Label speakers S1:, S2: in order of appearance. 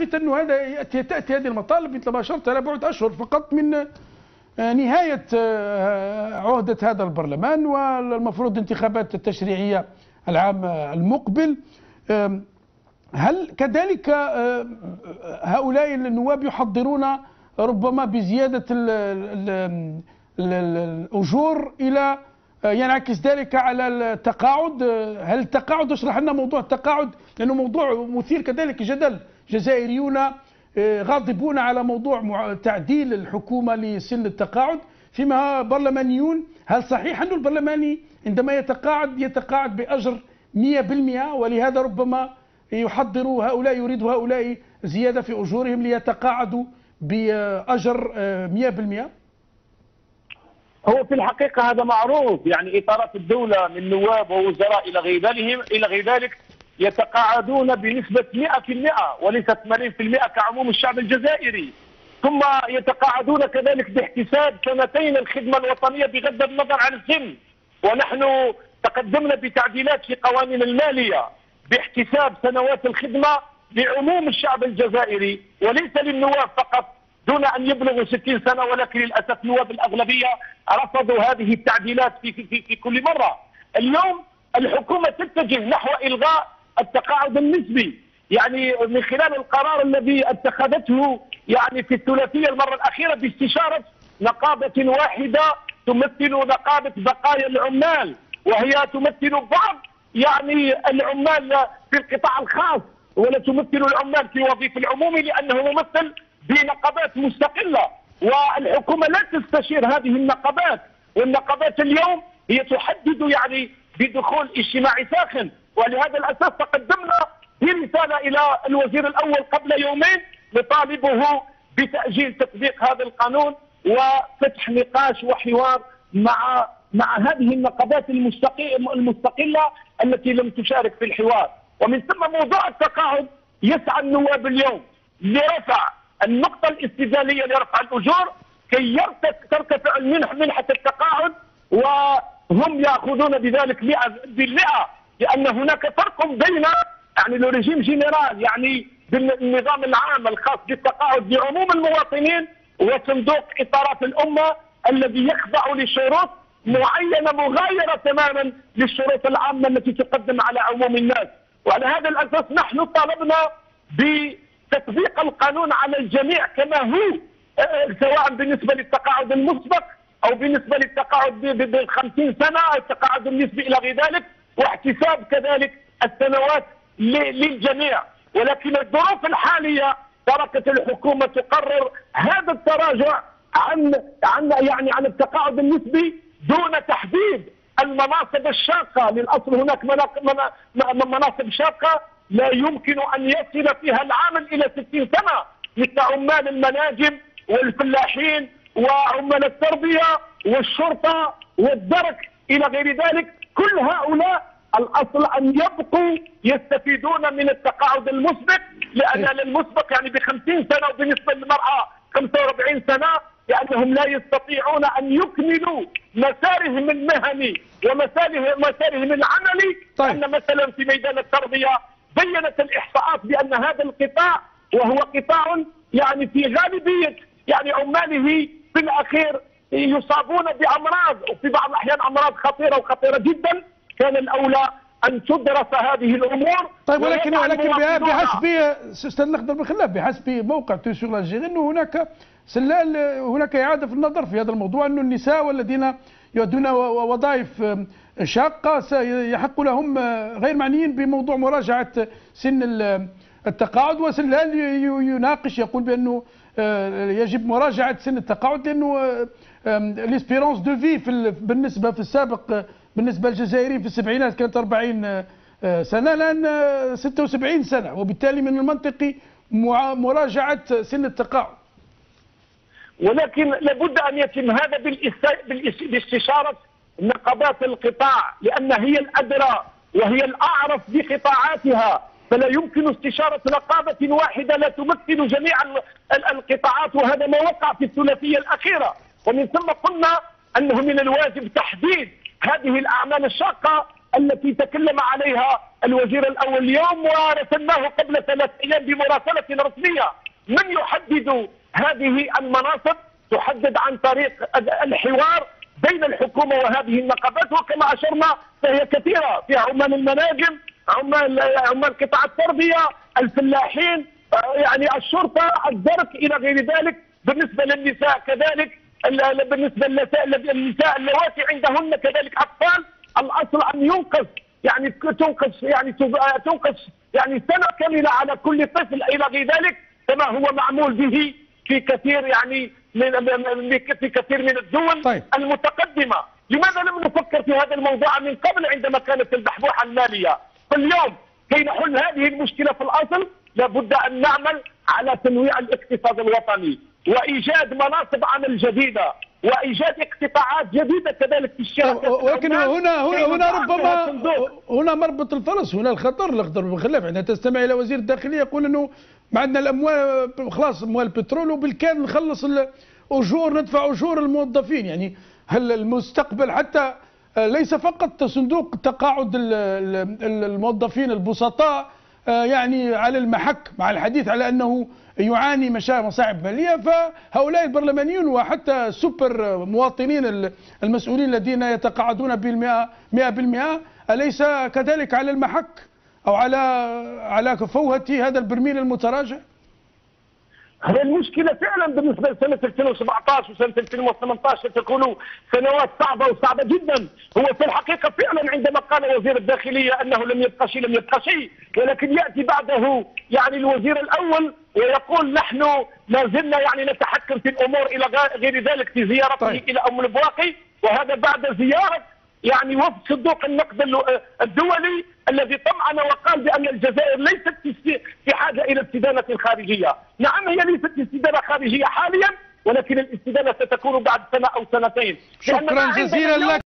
S1: أنه هذا تأتي هذه المطالب مثل ما أشرت على بعد أشهر فقط من نهاية عهدة هذا البرلمان، والمفروض انتخابات التشريعية العام المقبل. هل كذلك هؤلاء النواب يحضرون ربما بزيادة الأجور إلى ينعكس ذلك على التقاعد؟ هل التقاعد، اشرح لنا موضوع التقاعد لأنه موضوع مثير كذلك جدل. جزائريون غاضبون على موضوع تعديل الحكومة لسن التقاعد، فيما برلمانيون هل صحيح أن البرلماني عندما يتقاعد بأجر 100%، ولهذا ربما يريد هؤلاء زيادة في أجورهم ليتقاعدوا بأجر 100%؟
S2: هو في الحقيقة هذا معروف، يعني إطارات الدولة من نواب ووزراء إلى غير ذلك يتقاعدون بنسبة 100% وليس 80% كعموم الشعب الجزائري، ثم يتقاعدون كذلك باحتساب سنتين الخدمة الوطنية بغض النظر عن السن. ونحن تقدمنا بتعديلات في قوانين المالية باحتساب سنوات الخدمة لعموم الشعب الجزائري وليس للنواب فقط دون أن يبلغوا 60 سنة، ولكن للأسف نواب الأغلبية رفضوا هذه التعديلات في كل مرة. اليوم الحكومة تتجه نحو إلغاء التقاعد النسبي، يعني من خلال القرار الذي اتخذته يعني في الثلاثية المرة الأخيرة باستشارة نقابة واحدة تمثل نقابة بقايا العمال، وهي تمثل بعض يعني العمال في القطاع الخاص ولا تمثل العمال في وظيفة العمومي، لأنه ممثل بنقابات مستقلة، والحكومة لا تستشير هذه النقابات. والنقابات اليوم هي تحدد يعني بدخول اجتماعي ساخن، ولهذا الأساس تقدمنا برسالة إلى الوزير الأول قبل يومين نطالبه بتأجيل تطبيق هذا القانون وفتح نقاش وحوار مع هذه النقابات المستقلة التي لم تشارك في الحوار. ومن ثم موضوع التقاعد يسعى النواب اليوم لرفع النقطة الاستدلالية لرفع الأجور كي ترتفع منحة التقاعد، وهم يأخذون بذلك 100%، لأن هناك فرق بين يعني الرجيم جنرال يعني بالنظام العام الخاص بالتقاعد لعموم المواطنين وصندوق إطارات الأمة الذي يخضع لشروط معينة مغايرة تماما للشروط العامة التي تقدم على عموم الناس. وعلى هذا الأساس نحن طالبنا بتطبيق القانون على الجميع كما هو، سواء بالنسبة للتقاعد المسبق أو بالنسبة للتقاعد ب50 سنة التقاعد النسبي إلى غير ذلك، واحتساب كذلك السنوات للجميع. ولكن الظروف الحالية تركت الحكومة تقرر هذا التراجع عن التقاعد النسبي دون تحديد المناصب الشاقة. للأصل هناك مناصب شاقة لا يمكن أن يصل فيها العامل إلى 60 سنة مثل عمال المناجم والفلاحين وعمال التربية والشرطة والدرك إلى غير ذلك. كل هؤلاء الأصل أن يبقوا يستفيدون من التقاعد المسبق، لأن المسبق يعني ب50 سنة، وبالنسبة للمرأة 45 سنة، لأنهم لا يستطيعون أن يكملوا مسارهم المهني ومسارهم العملي.
S1: طيب.
S2: أن مثلا في ميدان التربية بيّنت الإحصاءات بأن هذا القطاع وهو قطاع يعني في غالبية يعني عماله في الأخير يصابون بأمراض، وفي بعض الأحيان أمراض خطيرة وخطيرة جدا. كان الأولى أن تدرس هذه الأمور.
S1: طيب ولكن بحسب استاذ نخضر بخلاف بحسب موقع تيسير الجزائري انه هناك اعاده في النظر في هذا الموضوع، انه النساء والذين يؤدون وظائف شاقه سيحق لهم غير معنيين بموضوع مراجعه سن التقاعد. وسلال يناقش يقول بانه يجب مراجعه سن التقاعد لانه ليسبيرونس دو في بالنسبه في السابق بالنسبة للجزائريين في السبعينات كانت 40 سنة، الآن 76 سنة، وبالتالي من المنطقي مراجعة سن التقاعد.
S2: ولكن لابد أن يتم هذا باستشارة نقابات القطاع، لأن هي الأدرى وهي الأعرف بقطاعاتها، فلا يمكن استشارة نقابة واحدة لا تمثل جميع القطاعات، وهذا ما وقع في الثلاثية الأخيرة. ومن ثم قلنا أنه من الواجب تحديد هذه الأعمال الشاقة التي تكلم عليها الوزير الأول اليوم ورسلناه قبل 3 أيام بمراسلة رسمية. من يحدد هذه المناصب؟ تحدد عن طريق الحوار بين الحكومة وهذه النقابات، وكما أشرنا فهي كثيرة، فيها عمال المناجم، عمال قطاع التربية، الفلاحين، يعني الشرطة، الدرك إلى غير ذلك. بالنسبة للنساء كذلك، بالنسبة للنساء اللواتي عندهن كذلك أطفال، الأصل أن ينقص تنقص سنة كاملة على كل طفل إلى غير ذلك، كما هو معمول به في كثير من الدول
S1: طيب.
S2: المتقدمة. لماذا لم نفكر في هذا الموضوع من قبل عندما كانت البحبوحة المالية؟ فاليوم كي نحل هذه المشكلة في الأصل لابد أن نعمل على تنويع الاقتصاد الوطني وإيجاد مناصب عمل جديدة وإيجاد اقتطاعات جديدة كذلك في الشركات.
S1: ولكن هنا ربما هنا مربط الفرس، هنا الخطر الأخضر بخلاف عندما تستمع إلى وزير الداخلية يقول أنه ما عندنا الأموال، خلاص أموال البترول وبالكامل نخلص الأجور، ندفع أجور الموظفين. يعني هل المستقبل حتى ليس فقط صندوق تقاعد الموظفين البسطاء يعني على المحك، مع الحديث على أنه يعاني مصاعب مالية، فهؤلاء البرلمانيون وحتى السوبر مواطنين المسؤولين الذين يتقاعدون ب100% أليس كذلك على المحك أو على فوهة هذا البرميل المتراجع؟
S2: هذه المشكلة فعلا بالنسبة لسنة 2017 وسنة 2018 ستكون سنوات صعبة وصعبة جدا. هو في الحقيقة فعلا عندما قال وزير الداخلية أنه لم يبقى شيء، ولكن يأتي بعده يعني الوزير الأول ويقول نحن لا زلنا نتحكم في الأمور إلى غير ذلك في زيارته إلى أم البواقي، وهذا بعد زيارة وفد صندوق النقد الدولي الذي طمعن وقال بأن الجزائر ليست في حاجة إلى استدانة خارجية. نعم، هي ليست استدانة خارجية حاليا، ولكن الاستدانة ستكون بعد سنة أو سنتين.
S1: شكرا جزيلا لك.